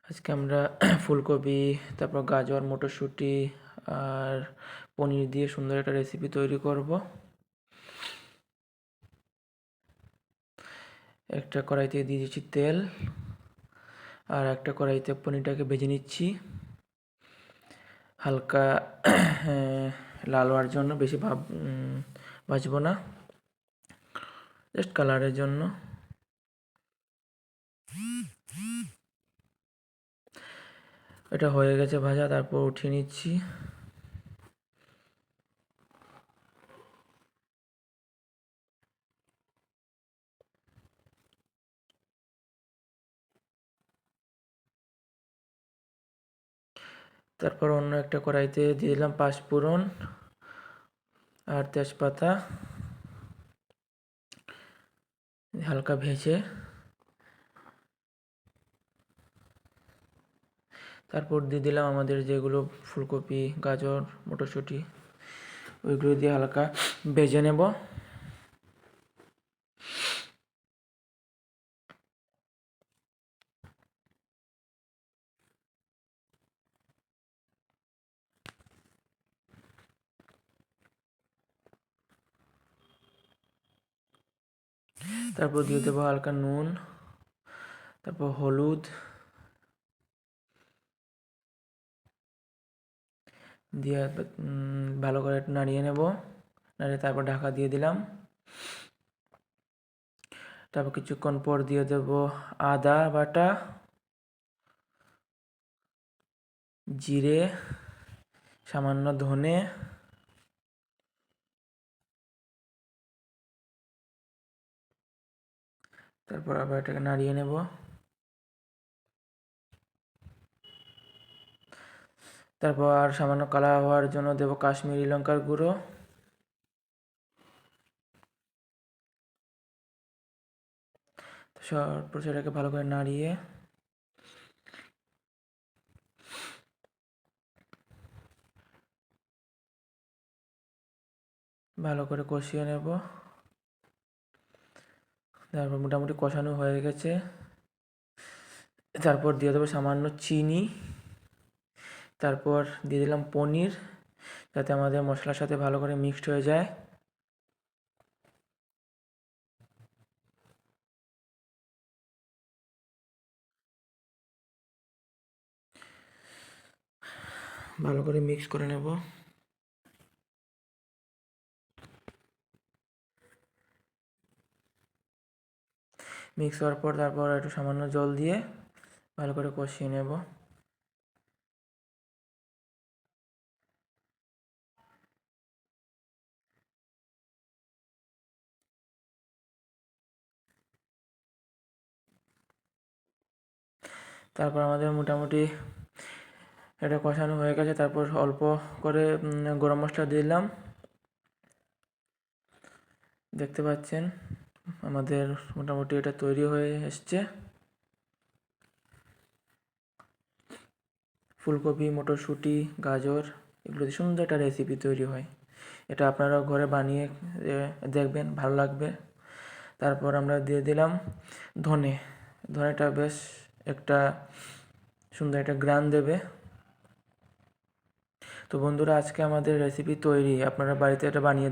আজকে আমরা ফুলকপি, তারপর গাজর, মটরশুঁটি আর পনির দিয়ে সুন্দর একটা রেসিপি তৈরি করব। একটা কড়াইতে দিয়ে দিচ্ছি তেল, আর একটা কড়াইতে পনিরটাকে ভেজে নিচ্ছি হালকা লাল হওয়ার জন্য। বেশি ভাজবো না, জাস্ট কালারের জন্য। এটা হয়ে গেছে ভাজা, তারপর উঠিয়ে নিচ্ছি। তারপর অন্য একটা কড়াইতে দিয়ে দিলাম পাঁচফোড়ন আর তেজপাতা, হালকা ভেজে তারপর দিয়ে দিলাম আমাদের যেগুলো ফুলকপি, গাজর, মটরশুঁটি, ওইগুলো দিয়ে হালকা ভেজে নেব। তারপর দিয়ে দেবো হালকা নুন, তারপর হলুদ, দিয়ে ভালো করে নাড়িয়ে নেব। নাড়িয়ে তারপর ঢাকা দিয়ে দিলাম। তারপর কিছুক্ষণ পর দিয়ে দেব আদা বাটা, জিরে, সামান্য ধনে, তারপর আবার এটাকে নাড়িয়ে নেব। তারপর আর সামান্য কালার হওয়ার জন্য দেব কাশ্মীরি লঙ্কার গুঁড়ো। তারপর সেটাকে ভালো করে নাড়িয়ে ভালো করে কষিয়ে নেব। তারপর মোটামুটি কষানো হয়ে গেছে। তারপর দিয়ে দেবো সামান্য চিনি, তারপর দিয়ে দিলাম পনির, যাতে আমাদের মশলার সাথে ভালো করে মিক্সড হয়ে যায়। ভালো করে মিক্স করে নেব। মিক্স হওয়ার পর তারপর একটু সামান্য জল দিয়ে ভালো করে কষিয়ে নেব। তারপর আমাদের মোটামুটি এটা কষানো হয়ে গেছে। তারপর অল্প করে গরম মশলা দিলাম। দেখতে পাচ্ছেন আমাদের মোটামুটি এটা তৈরি হয়ে এসছে। ফুলকপি, মটরশুঁটি, গাজর, এগুলো দিয়ে সুন্দর একটা রেসিপি তৈরি হয়। এটা আপনারাও ঘরে বানিয়ে দেখবেন, ভালো লাগবে। তারপর আমরা দিয়ে দিলাম ধনেটা বেশ একটা সুন্দর একটা গ্রান দেবে। তো বন্ধুরা, আজকে আমাদের রেসিপি তৈরি। আপনারা বাড়িতে এটা বানিয়ে